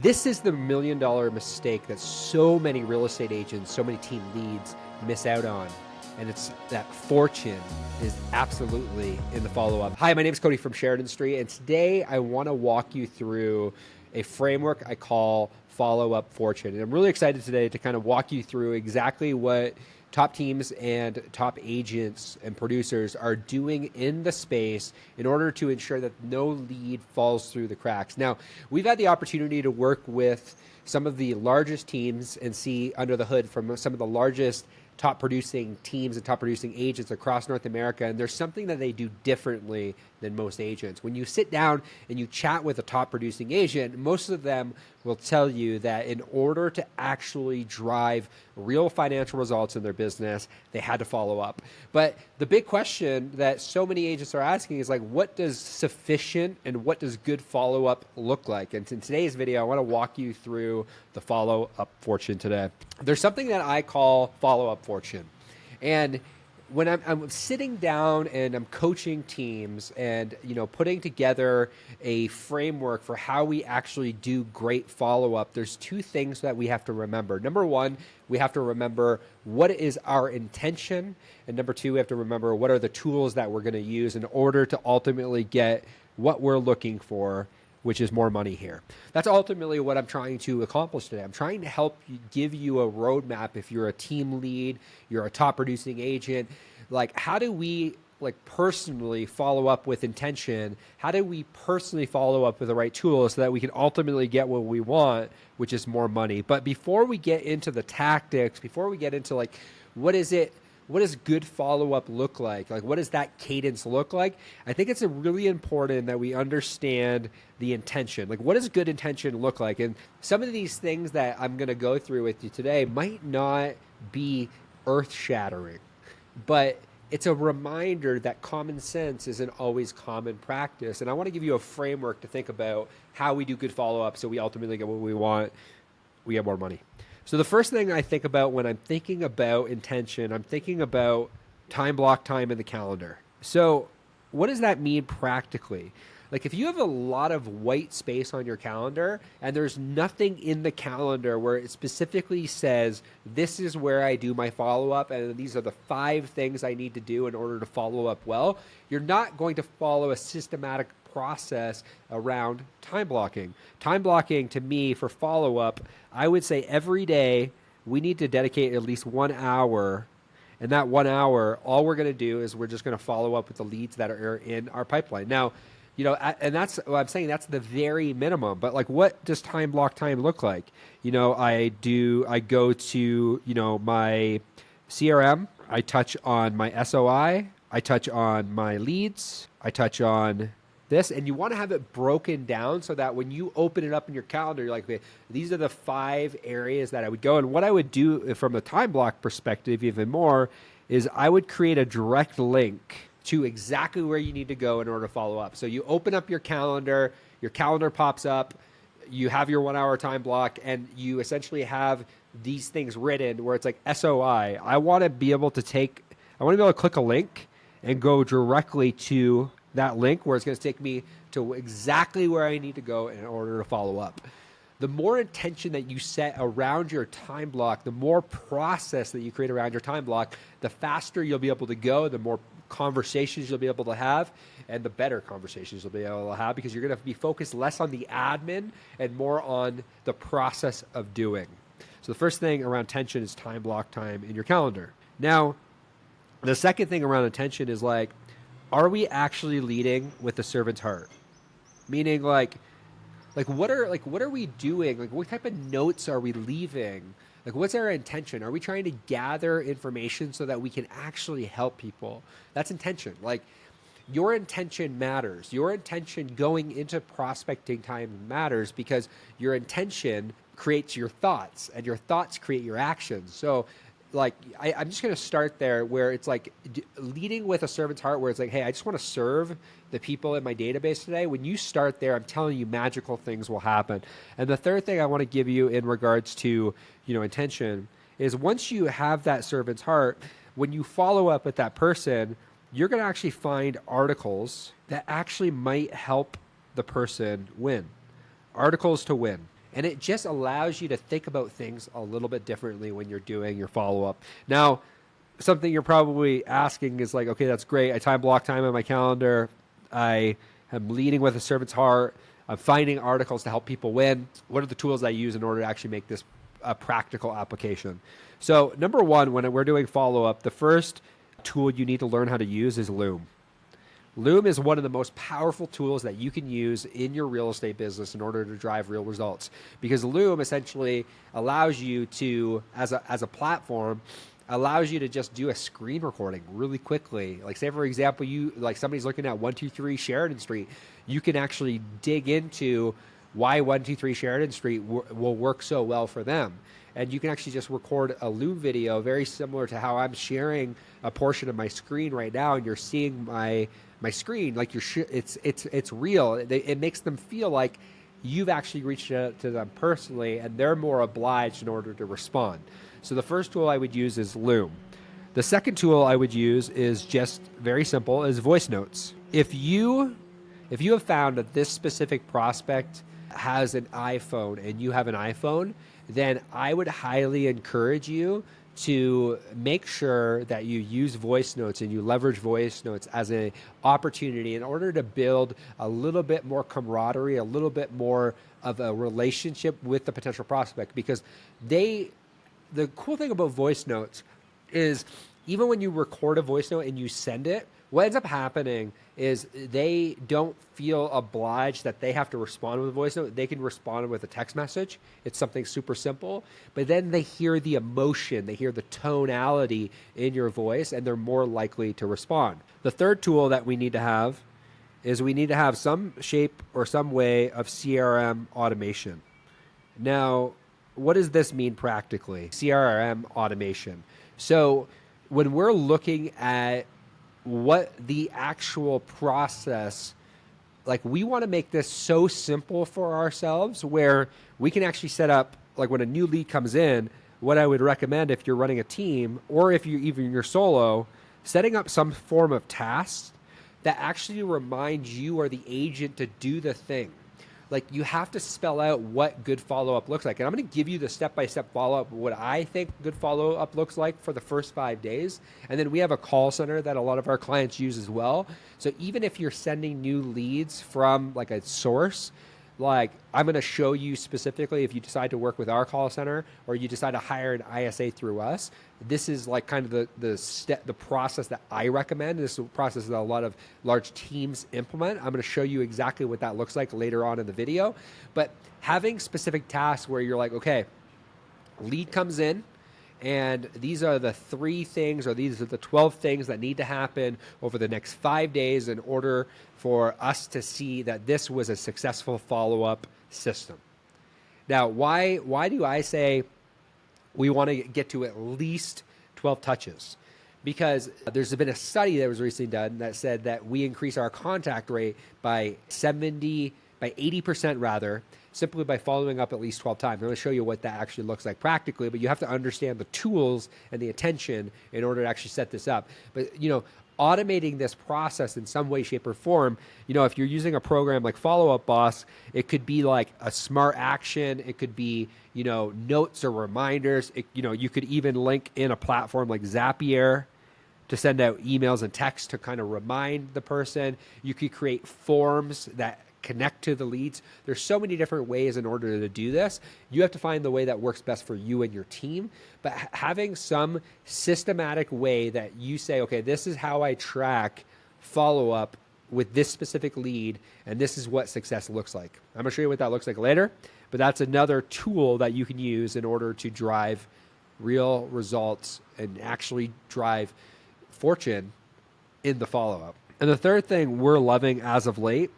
This is the $1 million mistake that so many real estate agents, so many team leads miss out on. And it's that fortune is absolutely in the follow-up. Hi, my name is Cody from Sheridan Street, and today I want to walk you through a framework I call follow-up fortune. And I'm really excited today to kind of walk you through exactly what top teams and top agents and producers are doing in the space in order to ensure that no lead falls through the cracks. Now, we've had the opportunity to work with some of the largest teams and see under the hood from some of the largest top producing teams and top producing agents across North America. And there's something that they do differently than most agents. When you sit down and you chat with a top producing agent, most of them will tell you that in order to actually drive real financial results in their business, they had to follow up. But the big question that so many agents are asking is like, what does sufficient and what does good follow-up look like? And in today's video, I want to walk you through the follow-up fortune today. There's something that I call follow-up fortune. And when I'm sitting down and I'm coaching teams and putting together a framework for how we actually do great follow-up, there's two things that we have to remember. Number one, we have to remember what is our intention, and number two, we have to remember what are the tools that we're going to use in order to ultimately get what we're looking for, which is more money here. That's ultimately what I'm trying to accomplish today. I'm trying to help you, give you a roadmap. If you're a team lead, you're a top producing agent, like how do we personally follow up with intention? How do we personally follow up with the right tools so that we can ultimately get what we want, which is more money? But before we get into the tactics, before we get into what does good follow-up look like? What does that cadence look like? I think it's really important that we understand the intention. What does good intention look like? And some of these things that I'm going to go through with you today might not be earth-shattering, but it's a reminder that common sense isn't always common practice. And I want to give you a framework to think about how we do good follow-up so we ultimately get what we want, we get more money. So the first thing I think about when I'm thinking about intention, I'm thinking about time block time in the calendar. So what does that mean practically? If you have a lot of white space on your calendar and there's nothing in the calendar where it specifically says, this is where I do my follow-up and these are the 5 things I need to do in order to follow up well, you're not going to follow a systematic process around time blocking. Time blocking to me for follow-up, I would say every day we need to dedicate at least 1 hour. And that 1 hour, all we're going to do is we're just going to follow up with the leads that are in our pipeline. Now, and that's what I'm saying, that's the very minimum. But what does time block time look like? I go to, my CRM, I touch on my SOI, I touch on my leads, I touch on this, and you want to have it broken down so that when you open it up in your calendar, you're like, okay, these are the 5 areas that I would go. And what I would do from a time block perspective even more is I would create a direct link to exactly where you need to go in order to follow up. So you open up your calendar pops up, you have your 1 hour time block, and you essentially have these things written where it's like SOI. I want to be able to click a link and go directly to that link where it's going to take me to exactly where I need to go in order to follow up. The more intention that you set around your time block, the more process that you create around your time block, the faster you'll be able to go, the more conversations you'll be able to have, and the better conversations you'll be able to have because you're going to be focused less on the admin and more on the process of doing. So the first thing around attention is time block time in your calendar. Now, the second thing around attention is are we actually leading with the servant's heart? Meaning what are we doing? What type of notes are we leaving? What's our intention? Are we trying to gather information so that we can actually help people? That's intention. Your intention matters. Your intention going into prospecting time matters because your intention creates your thoughts and your thoughts create your actions. So I'm just going to start there where it's leading with a servant's heart where it's hey, I just want to serve the people in my database today. When you start there, I'm telling you magical things will happen. And the third thing I want to give you in regards to, intention is once you have that servant's heart, when you follow up with that person, you're going to actually find articles that actually might help the person win. Articles to win. And it just allows you to think about things a little bit differently when you're doing your follow-up. Now, something you're probably asking is like, okay, that's great. I time block time on my calendar. I am leading with a servant's heart. I'm finding articles to help people win. What are the tools I use in order to actually make this a practical application? So number one, when we're doing follow-up, the first tool you need to learn how to use is Loom. Loom is one of the most powerful tools that you can use in your real estate business in order to drive real results. Because Loom essentially allows you to, as a platform, allows you to just do a screen recording really quickly. Like say for example, somebody's looking at 123 Sheridan Street, you can actually dig into why 123 Sheridan Street will work so well for them. And you can actually just record a Loom video very similar to how I'm sharing a portion of my screen right now, and you're seeing my screen like it's real. It makes them feel like you've actually reached out to them personally, and they're more obliged in order to respond. So the first tool I would use is Loom. The second tool I would use is just very simple, is voice notes. If you have found that this specific prospect has an iPhone and you have an iPhone, then I would highly encourage you to make sure that you use voice notes and you leverage voice notes as an opportunity in order to build a little bit more camaraderie, a little bit more of a relationship with the potential prospect. Because the cool thing about voice notes is even when you record a voice note and you send it, what ends up happening is they don't feel obliged that they have to respond with a voice note. They can respond with a text message. It's something super simple, but then they hear the emotion, they hear the tonality in your voice, and they're more likely to respond. The third tool that we need to have is we need to have some shape or some way of CRM automation. Now, what does this mean practically? CRM automation. So when we're looking at what the actual process, like we want to make this so simple for ourselves where we can actually set up, like when a new lead comes in, what I would recommend if you're running a team or if you're solo, setting up some form of tasks that actually remind you or the agent to do the thing. Like you have to spell out what good follow-up looks like. And I'm going to give you the step-by-step follow-up, what I think good follow-up looks like for the first 5 days. And then we have a call center that a lot of our clients use as well. So even if you're sending new leads from like a source, like I'm going to show you specifically if you decide to work with our call center or you decide to hire an ISA through us, this is like kind of the process that I recommend. This is a process that a lot of large teams implement. I'm going to show you exactly what that looks like later on in the video. But having specific tasks where you're like, okay, lead comes in, and these are the 3 things, or these are the 12 things that need to happen over the next 5 days in order for us to see that this was a successful follow-up system. Now, why do I say we want to get to at least 12 touches? Because there's been a study that was recently done that said that we increase our contact rate by 80% rather, simply by following up at least 12 times. I'm going to show you what that actually looks like practically, but you have to understand the tools and the attention in order to actually set this up. But, automating this process in some way, shape, or form, if you're using a program like Follow Up Boss, it could be like a smart action. It could be, notes or reminders. You could even link in a platform like Zapier to send out emails and texts to kind of remind the person. You could create forms that connect to the leads. There's so many different ways in order to do this. You have to find the way that works best for you and your team. But having some systematic way that you say, okay, this is how I track follow up with this specific lead, and this is what success looks like. I'm gonna show you what that looks like later, but that's another tool that you can use in order to drive real results and actually drive fortune in the follow-up. And the third thing we're loving as of late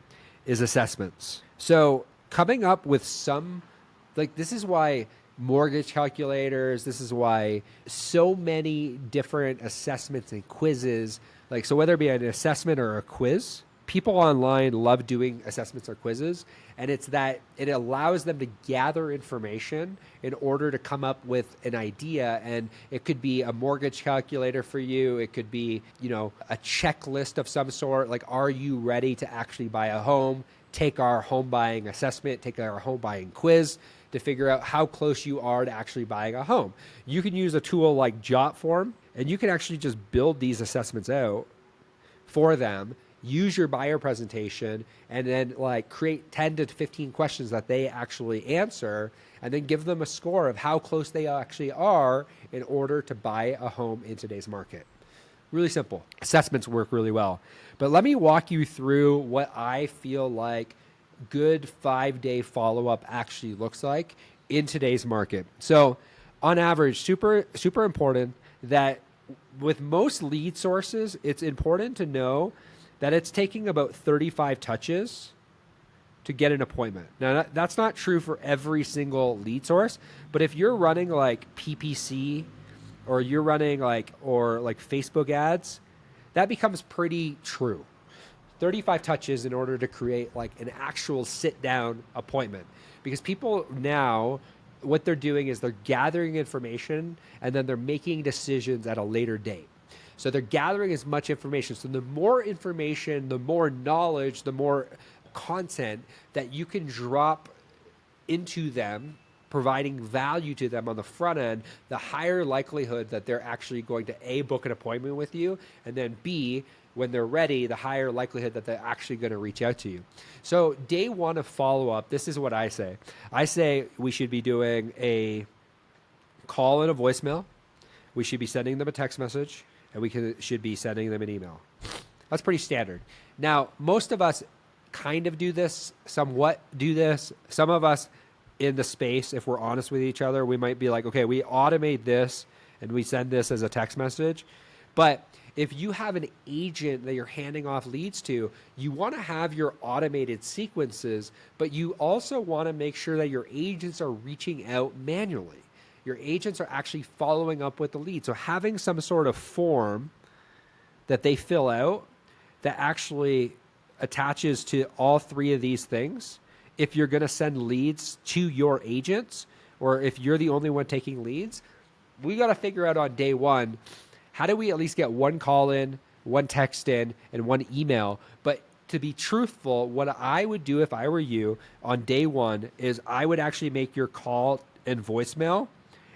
is assessments. So coming up with this is why mortgage calculators, this is why so many different assessments and quizzes, so whether it be an assessment or a quiz, people online love doing assessments or quizzes, and it's that it allows them to gather information in order to come up with an idea. And it could be a mortgage calculator for you. It could be, a checklist of some sort. Like, are you ready to actually buy a home? Take our home buying assessment, take our home buying quiz. to figure out how close you are to actually buying a home. You can use a tool like Jotform, and you can actually just build these assessments out for them, use your buyer presentation, and then like create 10 to 15 questions that they actually answer, and then give them a score of how close they actually are in order to buy a home in today's market. Really simple. Assessments work really well. But let me walk you through what I feel like good 5-day follow-up actually looks like in today's market. So on average, super important that with most lead sources, it's important to know that it's taking about 35 touches to get an appointment. Now, that's not true for every single lead source, but if you're running like PPC or you're running like Facebook ads, that becomes pretty true. 35 touches in order to create like an actual sit down appointment, because people now, what they're doing is they're gathering information and then they're making decisions at a later date. So they're gathering as much information. So the more information, the more knowledge, the more content that you can drop into them, providing value to them on the front end, the higher likelihood that they're actually going to A, book an appointment with you, and then B, when they're ready, the higher likelihood that they're actually going to reach out to you. So day one of follow-up, this is what I say. I say we should be doing a call and a voicemail. We should be sending them a text message, and we should be sending them an email. That's pretty standard. Now, most of us kind of do this, somewhat do this. Some of us in the space, if we're honest with each other, we might be like, okay, we automate this and we send this as a text message. But if you have an agent that you're handing off leads to, you want to have your automated sequences, but you also want to make sure that your agents are reaching out manually. Your agents are actually following up with the lead. So having some sort of form that they fill out that actually attaches to all three of these things, if you're going to send leads to your agents, or if you're the only one taking leads, we got to figure out on day one, how do we at least get one call in, one text in, and one email? But to be truthful, what I would do if I were you on day one is I would actually make your call and voicemail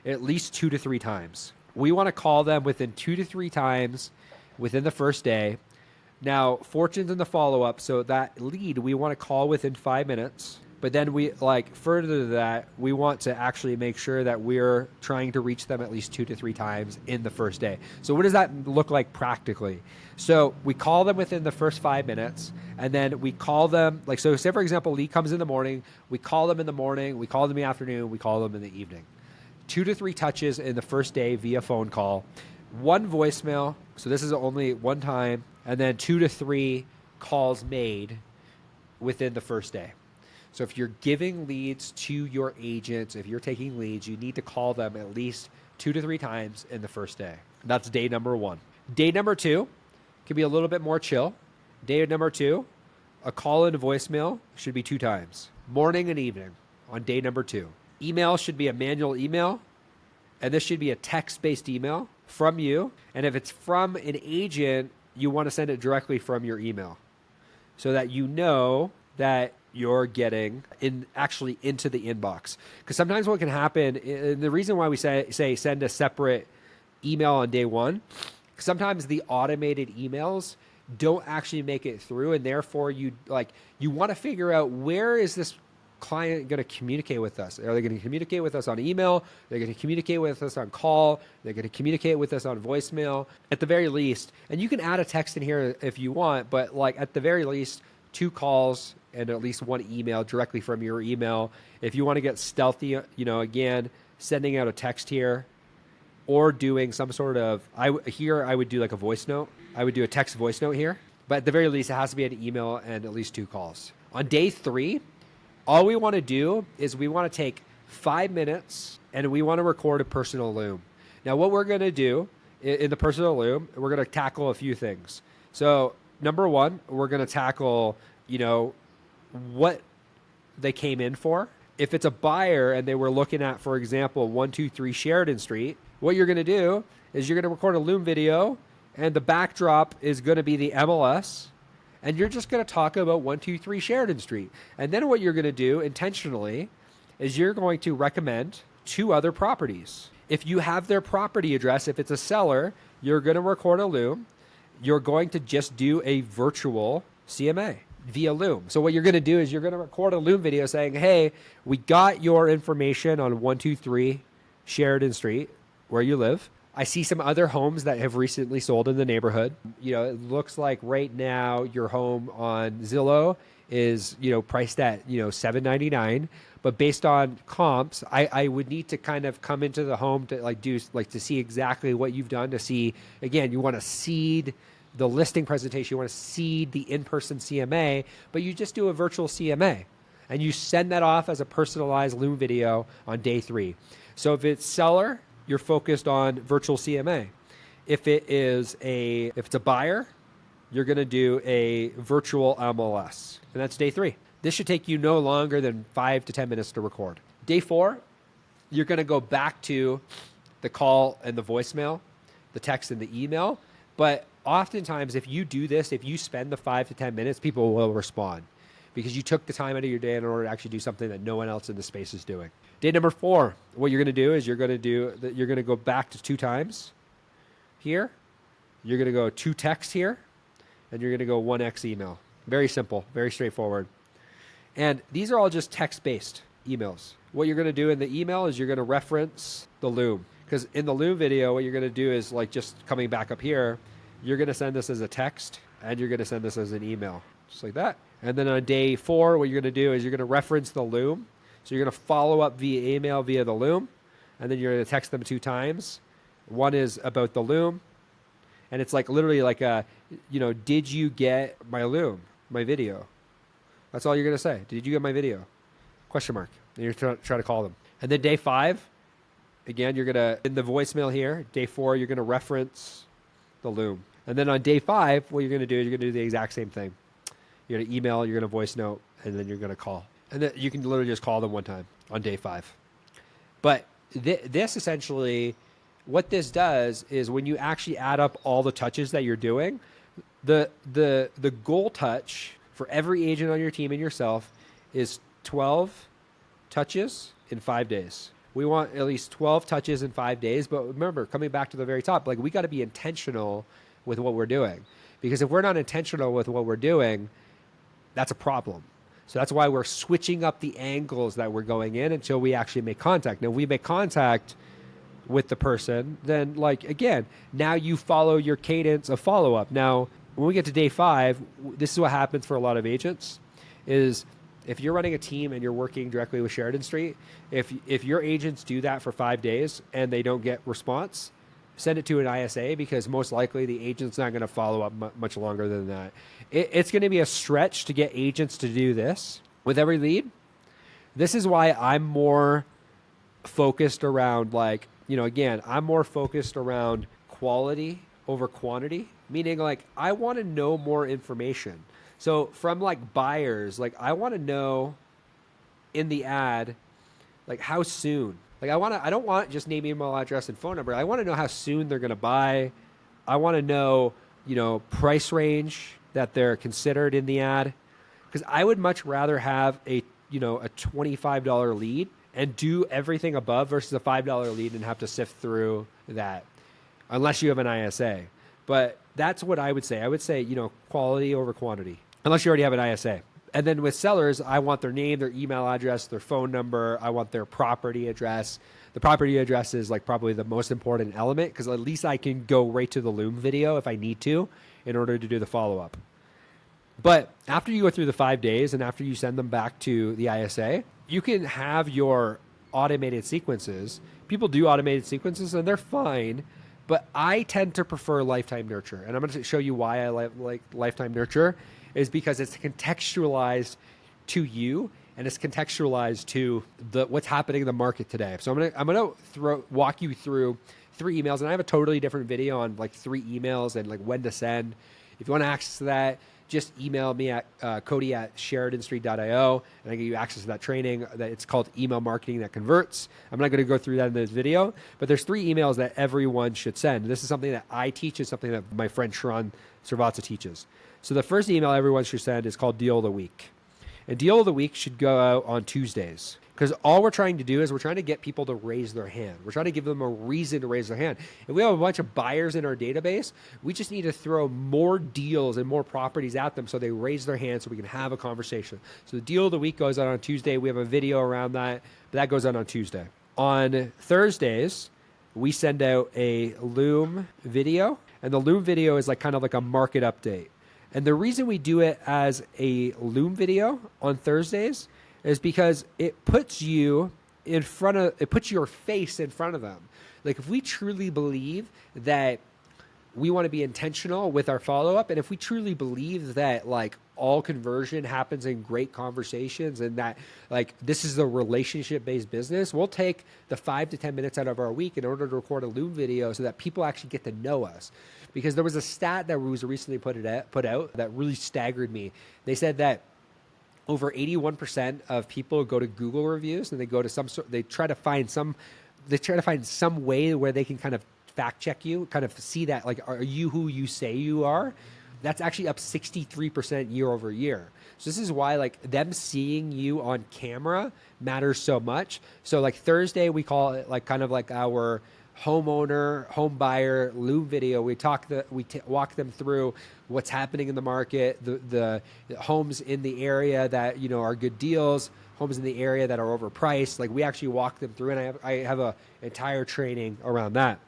at least 2 to 3 times. We want to call them within 2 to 3 times within the first day. Now, fortune's in the follow-up, so that lead we want to call within 5 minutes. But then we further to that, we want to actually make sure that we're trying to reach them at least 2 to 3 times in the first day. So what does that look like practically? So we call them within the first 5 minutes, and then we call them, so say for example, lead comes in the morning, we call them in the morning, we call them in the afternoon, we call them in the evening. 2 to 3 touches in the first day via phone call, 1 voicemail, so this is only 1 time, and then 2 to 3 calls made within the first day. So if you're giving leads to your agents, if you're taking leads, you need to call them at least 2 to 3 times in the first day. That's day number 1. Day number 2 can be a little bit more chill. Day number 2, a call and a voicemail should be 2 times, morning and evening on day number 2. Email should be a manual email, and this should be a text-based email from you. And if it's from an agent, you want to send it directly from your email so that you know that you're getting actually into the inbox. Because sometimes what can happen, and the reason why we say send a separate email on day 1, sometimes the automated emails don't actually make it through, and therefore you want to figure out, where is this client going to communicate with us? Are they going to communicate with us on email? They're going to communicate with us on call? They're going to communicate with us on voicemail? At the very least, and you can add a text in here if you want, but at the very least, 2 calls and at least 1 email directly from your email. If you want to get stealthy, again, sending out a text here or doing some sort of, I would do like a voice note. I would do a text voice note here, but at the very least, it has to be an email and at least 2 calls. On day 3, all we want to do is we want to take 5 minutes and we want to record a personal loom. Now, what we're going to do in the personal loom, we're going to tackle a few things. So number 1, we're going to tackle, what they came in for. If it's a buyer and they were looking at, for example, 123 Sheridan Street, what you're going to do is you're going to record a loom video, and the backdrop is going to be the MLS, and you're just going to talk about 123 Sheridan Street. And then what you're going to do intentionally is you're going to recommend 2 other properties. If you have their property address, if it's a seller, you're going to record a Loom. You're going to just do a virtual CMA via Loom. So what you're going to do is you're going to record a Loom video saying, hey, we got your information on 123 Sheridan Street, where you live. I see some other homes that have recently sold in the neighborhood. It looks like right now your home on Zillow is, priced at, $799. But based on comps, I would need to kind of come into the home to to see exactly what you've done, to see, again, you want to seed the listing presentation, you want to seed the in-person CMA, but you just do a virtual CMA and you send that off as a personalized Loom video on day 3. So if it's seller, you're focused on virtual CMA. If it's a buyer, you're going to do a virtual MLS, and that's day 3. This should take you no longer than 5 to 10 minutes to record. Day 4, you're going to go back to the call and the voicemail, the text and the email. But oftentimes, if you do this, if you spend the 5 to 10 minutes, people will respond because you took the time out of your day in order to actually do something that no one else in the space is doing. Day number 4, what you're going to do is you're going to go back to 2 times here. You're going to go 2 texts here, and you're going to go 1x email. Very simple, very straightforward. And these are all just text-based emails. What you're going to do in the email is you're going to reference the Loom. Because in the Loom video, what you're going to do is just coming back up here, you're going to send this as a text, and you're going to send this as an email, just like that. And then on day 4, what you're going to do is you're going to reference the Loom. So you're going to follow up via email via the Loom, and then you're going to text them 2 times. One is about the Loom, and it's literally did you get my Loom, my video? That's all you're going to say. Did you get my video? Question mark. And you're try to call them. And then day 5, again, you're going to, in the voicemail here, day 4, you're going to reference the Loom. And then on day 5, what you're going to do is you're going to do the exact same thing. You're going to email, you're going to voice note, and then you're going to call. And then you can literally just call them 1 time on day 5. But this essentially, what this does is when you actually add up all the touches that you're doing, the goal touch for every agent on your team and yourself is 12 touches in 5 days. We want at least 12 touches in 5 days. But remember, coming back to the very top, we got to be intentional with what we're doing. Because if we're not intentional with what we're doing, that's a problem. So that's why we're switching up the angles that we're going in until we actually make contact. Now, if we make contact with the person, then again, now you follow your cadence of follow-up. Now, when we get to day 5, this is what happens for a lot of agents, is if you're running a team and you're working directly with Sheridan Street, if your agents do that for 5 days and they don't get response, send it to an ISA, because most likely the agent's not going to follow up much longer than that. It's going to be a stretch to get agents to do this with every lead. This is why I'm more focused around again, I'm more focused around quality over quantity, meaning I want to know more information. So from buyers, I want to know in the ad, how soon. I don't want just name, email, address, and phone number. I want to know how soon they're going to buy. I want to know, price range that they're considered in the ad. Because I would much rather have a $25 lead and do everything above versus a $5 lead and have to sift through that, unless you have an ISA. But that's what I would say. I would say, quality over quantity, unless you already have an ISA. And then with sellers, I want their name, their email address, their phone number. I want their property address. The property address is probably the most important element, because at least I can go right to the Loom video if I need to in order to do the follow-up. But after you go through the 5 days and after you send them back to the ISA, you can have your automated sequences. People do automated sequences and they're fine, but I tend to prefer lifetime nurture. And I'm going to show you why I like lifetime nurture, is because it's contextualized to you and it's contextualized to what's happening in the market today. So I'm gonna walk you through 3 emails, and I have a totally different video on 3 emails and when to send. If you want access to that, just email me at cody@sheridanstreet.io, and I give you access to that training. That it's called Email Marketing That Converts. I'm not going to go through that in this video, but there's 3 emails that everyone should send. This is something that I teach, and something that my friend Sharon Servatza teaches. So the first email everyone should send is called Deal of the Week. And Deal of the Week should go out on Tuesdays. Because all we're trying to do is we're trying to get people to raise their hand. We're trying to give them a reason to raise their hand. If we have a bunch of buyers in our database, we just need to throw more deals and more properties at them so they raise their hand so we can have a conversation. So the deal of the week goes out on Tuesday. We have a video around that, but that goes out on Tuesday. On Thursdays, we send out a Loom video, and the Loom video is like kind of like a market update. And the reason we do it as a Loom video on Thursdays is because it puts you in front of, it puts your face in front of them. Like if we truly believe that we want to be intentional with our follow-up, and if we truly believe that like all conversion happens in great conversations and that like this is a relationship-based business, we'll take the 5 to 10 minutes out of our week in order to record a Loom video so that people actually get to know us. Because there was a stat that was recently put out that really staggered me. They said that over 81% of people go to Google reviews and they go to they try to find some way where they can kind of fact check you, kind of see that like, are you who you say you are? That's actually up 63% year over year. So this is why like them seeing you on camera matters so much. So like Thursday, we call it like kind of like our homeowner, home buyer Loom video. We walk them through what's happening in the market, the homes in the area that, you know, are good deals, homes in the area that are overpriced. Like we actually walk them through, and I have a entire training around that.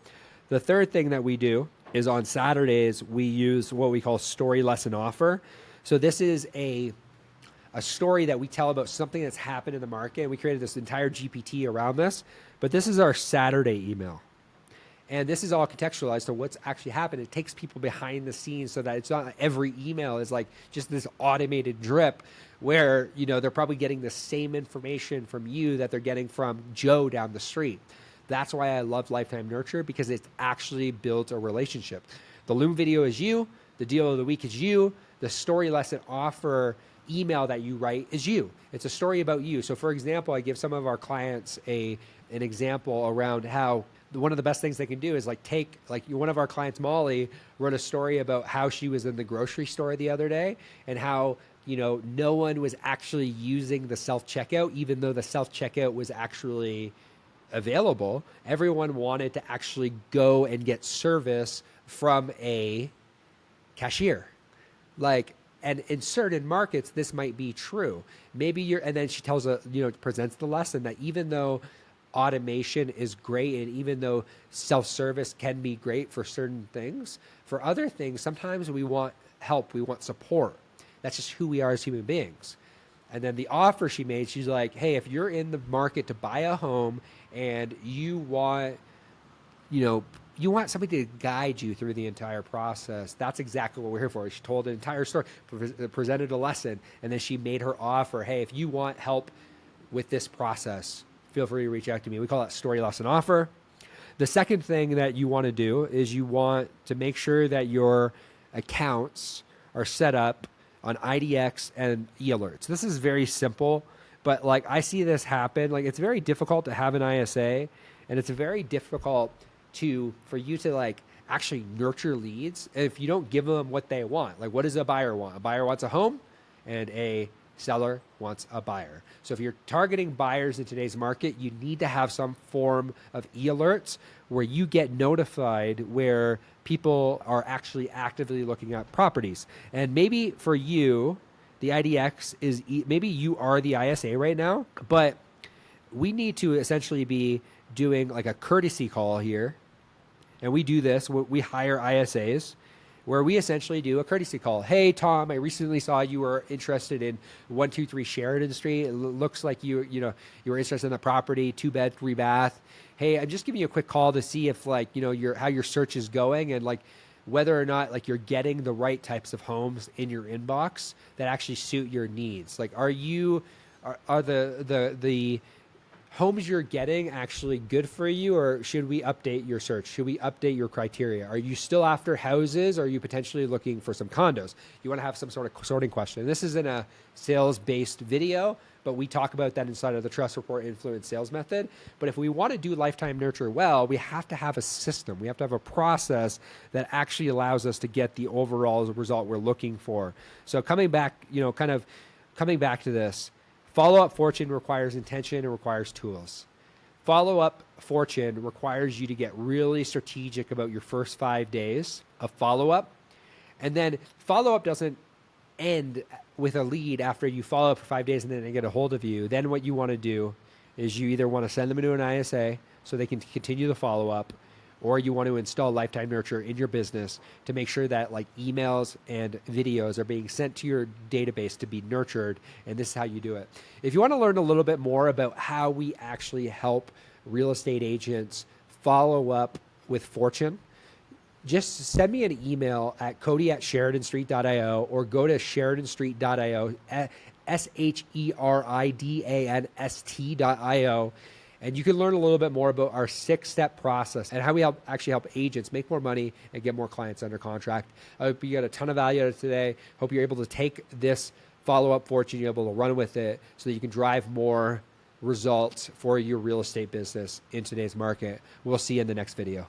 The third thing that we do is on Saturdays, we use what we call story lesson offer. So this is a story that we tell about something that's happened in the market. And we created this entire GPT around this, but this is our Saturday email. And this is all contextualized to what's actually happened. It takes people behind the scenes so that it's not like every email is like just this automated drip where, you know, they're probably getting the same information from you that they're getting from Joe down the street. That's why I love Lifetime Nurture, because it actually builds a relationship. The Loom video is you. The deal of the week is you. The story lesson offer email that you write is you. It's a story about you. So for example, I give some of our clients an example around how one of the best things they can do is like take, like one of our clients, Molly, wrote a story about how she was in the grocery store the other day and how, you know, no one was actually using the self-checkout, even though the self-checkout was actually available. Everyone wanted to actually go and get service from a cashier. Like, and in certain markets, this might be true. Maybe and then she presents the lesson that even though automation is great, and even though self-service can be great for certain things, for other things, sometimes we want help, we want support. That's just who we are as human beings. And then the offer she made, she's like, hey, if you're in the market to buy a home and you want, you want somebody to guide you through the entire process, that's exactly what we're here for. She told an entire story, presented a lesson, and then she made her offer. Hey, if you want help with this process, feel free to reach out to me. We call that story lesson offer. The second thing that you want to do is you want to make sure that your accounts are set up on IDX and e-alerts. This is very simple, but like I see this happen. Like it's very difficult to have an ISA, and it's very difficult for you to like actually nurture leads if you don't give them what they want. Like what does a buyer want? A buyer wants a home, and a seller wants a buyer. So if you're targeting buyers in today's market, you need to have some form of e-alerts where you get notified where people are actually actively looking at properties. And maybe for you, the IDX is, maybe you are the ISA right now, but we need to essentially be doing like a courtesy call here. And we do this, we hire ISAs, where we essentially do a courtesy call. Hey, Tom, I recently saw you were interested in 123 Sheridan Street. It looks like you were interested in the property, 2-bed, 3-bath. Hey, I'm just giving you a quick call to see if like, how your search is going and like whether or not like you're getting the right types of homes in your inbox that actually suit your needs. Like, are the homes you're getting actually good for you, or should we update your search? Should we update your criteria? Are you still after houses, or are you potentially looking for some condos? You want to have some sort of sorting question. This isn't a sales-based video, but we talk about that inside of the Trust Report Influence Sales Method. But if we want to do Lifetime Nurture well, we have to have a system. We have to have a process that actually allows us to get the overall result we're looking for. So coming back, coming back to this, Follow-up fortune requires intention and requires tools. Follow-up fortune requires you to get really strategic about your first 5 days of follow-up. And then follow-up doesn't end with a lead after you follow up for 5 days and then they get a hold of you. Then what you want to do is you either want to send them into an ISA so they can continue the follow-up, or you want to install Lifetime Nurture in your business to make sure that like emails and videos are being sent to your database to be nurtured. And this is how you do it. If you want to learn a little bit more about how we actually help real estate agents follow up with fortune, just send me an email at cody@sheridanstreet.io or go to sheridanstreet.io, SHERIDANST.io. And you can learn a little bit more about our 6-step process and how we actually help agents make more money and get more clients under contract. I hope you got a ton of value out of today. Hope you're able to take this follow-up fortune, you're able to run with it so that you can drive more results for your real estate business in today's market. We'll see you in the next video.